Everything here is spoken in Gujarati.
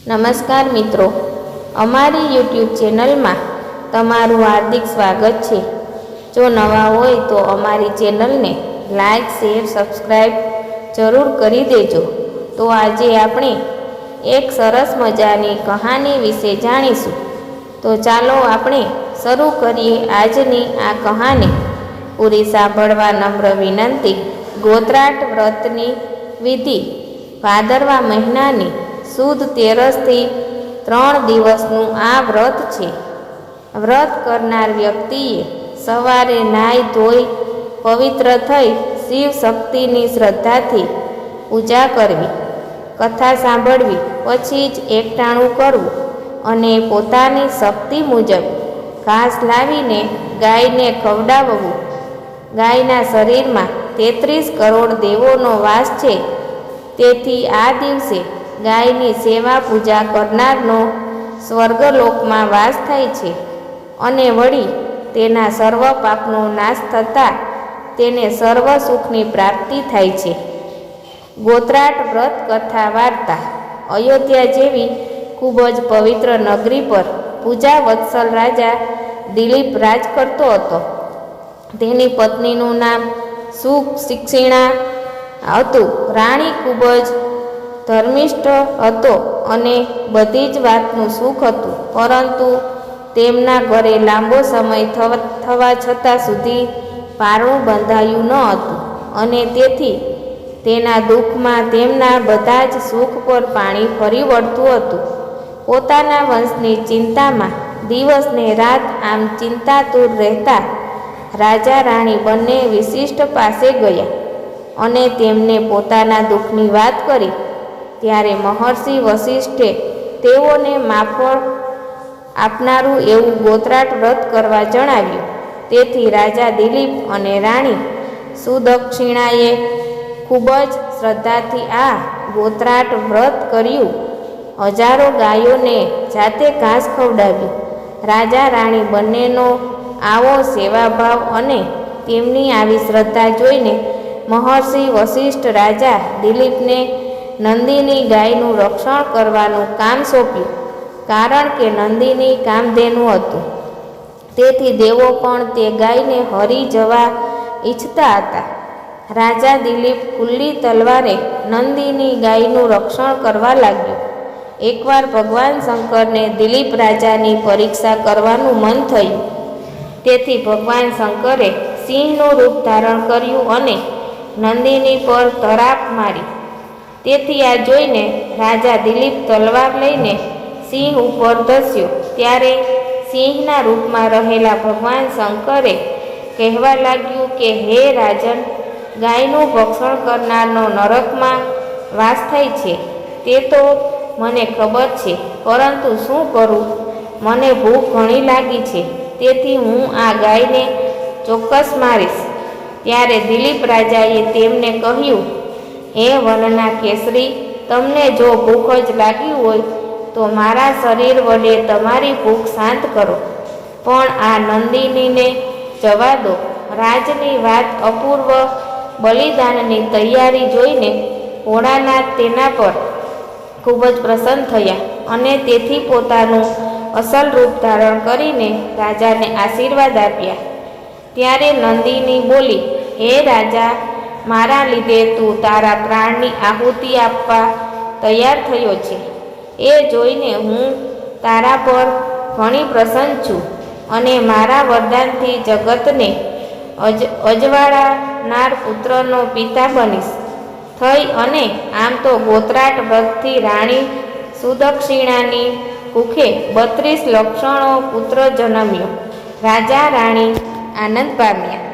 નમસ્કાર મિત્રો, અમારી યુટ્યુબ ચેનલમાં તમારું હાર્દિક સ્વાગત છે। જો નવા હોય તો અમારી ચેનલને લાઈક, શેર, સબસ્ક્રાઈબ જરૂર કરી દેજો। તો આજે આપણે એક સરસ મજાની કહાની વિશે જાણીશું। તો ચાલો આપણે શરૂ કરીએ આજની આ કહાની। પૂરી સાંભળવા નમ્ર વિનંતી। ગોત્રાટ વ્રતની વિધિ। ભાદરવા મહિનાની સુદ 13થી 3 દિવસનું આ વ્રત છે। વ્રત કરનાર વ્યક્તિએ સવારે નાહી ધોઈ પવિત્ર થઈ શિવ શક્તિની શ્રદ્ધાથી પૂજા કરવી, કથા સાંભળવી, પછી જ એકટાણું કરવું અને પોતાની શક્તિ મુજબ ઘાસ લાવીને ગાયને ખવડાવવું। ગાયના શરીરમાં 33 કરોડ દેવોનો વાસ છે, તેથી આ દિવસે ગાયની સેવા પૂજા કરનારનો સ્વર્ગલોકમાં વાસ થાય છે અને વળી તેના સર્વ પાપનો નાશ થતાં તેને સર્વ સુખની પ્રાપ્તિ થાય છે। ગોત્રાટ વ્રત કથા વાર્તા। અયોધ્યા જેવી ખૂબ જ પવિત્ર નગરી પર પૂજા વત્સલ રાજા દિલીપ રાજ કરતો હતો। તેની પત્નીનું નામ સુશિક્ષિણા હતું। રાણી ખૂબ જ ધર્મિષ્ઠ હતો અને બધી જ વાતનું સુખ હતું, પરંતુ તેમના ઘરે લાંબો સમય થવા છતાં સુધી પારણું બંધાયું ન હતું અને તેથી તેના દુઃખમાં તેમના બધા જ સુખ પર પાણી ફરી વળતું હતું। પોતાના વંશની ચિંતામાં દિવસને રાત આમ ચિંતાતુર રહેતા રાજા રાણી બંને વશિષ્ઠ પાસે ગયા અને તેમને પોતાના દુઃખની વાત કરી। ત્યારે મહર્ષિ વશિષ્ઠે તેઓને માફળ આપનારું એવું ગોત્રાટ વ્રત કરવા જણાવ્યું। તેથી રાજા દિલીપ અને રાણી સુદક્ષિણાએ ખૂબ જ શ્રદ્ધાથી આ ગોત્રાટ વ્રત કર્યું। હજારો ગાયોને જાતે ઘાસ ખવડાવ્યું। રાજા રાણી બંનેનો આવો સેવાભાવ અને તેમની આવી શ્રદ્ધા જોઈને મહર્ષિ વશિષ્ઠ રાજા દિલીપને નંદિની ગાયનું રક્ષણ કરવાનું કામ સોંપ્યું, કારણ કે નંદિની કામધેનુ હતું, તેથી દેવો પણ તે ગાયને હરી જવા ઈચ્છતા હતા। રાજા દિલીપ ખુલ્લી તલવારે નંદિની ગાયનું રક્ષણ કરવા લાગ્યો। એકવાર ભગવાન શંકરને દિલીપ રાજાની પરીક્ષા કરવાનું મન થયું, તેથી ભગવાન શંકરે સિંહનું રૂપ ધારણ કર્યું અને નંદિની પર તરાપ મારી। તેથી આ જોઈને રાજા દિલીપ તલવાર લઈને સિંહ ઉપર ધસ્યો, ત્યારે સિંહના રૂપમાં રહેલા ભગવાન શંકરે કહેવા લાગ્યું કે હે રાજન, ગાયનું ભક્ષણ કરનારનો નરકમાં વાસ થાય છે તે તો મને ખબર છે, પરંતુ શું કરું? મને ભૂખ ઘણી લાગી છે, તેથી હું આ ગાયને ચોક્કસ મારીશ। ત્યારે દિલીપ રાજાએ તેમને કહ્યું, હે વનના કેસરી, તમને જો ભૂખ જ લાગી હોય તો મારા શરીર વડે તમારી ભૂખ શાંત કરો, પણ આ નંદિનીને જવા દો। રાજની વાત અપૂર્વ બલિદાનની તૈયારી જોઈને ભોળાનાથ તેના પર ખૂબ જ પ્રસન્ન થયા અને તેથી પોતાનું અસલ રૂપ ધારણ કરીને રાજાને આશીર્વાદ આપ્યા। ત્યારે નંદિની બોલી, હે રાજા, મારા લીધે તું તારા પ્રાણની આહુતિ આપવા તૈયાર થયો છે, એ જોઈને હું તારા પર ઘણી પ્રસન્ન છું અને મારા વરદાનથી જગતને અજવાળનાર પુત્રનો પિતા બનીશ થઈ। અને આમ તો ગોત્રાટ વ્રતથી રાણી સુદક્ષિણાની કુખે 32 લક્ષણો પુત્ર જન્મ્યો। રાજા રાણી આનંદ પામ્યા।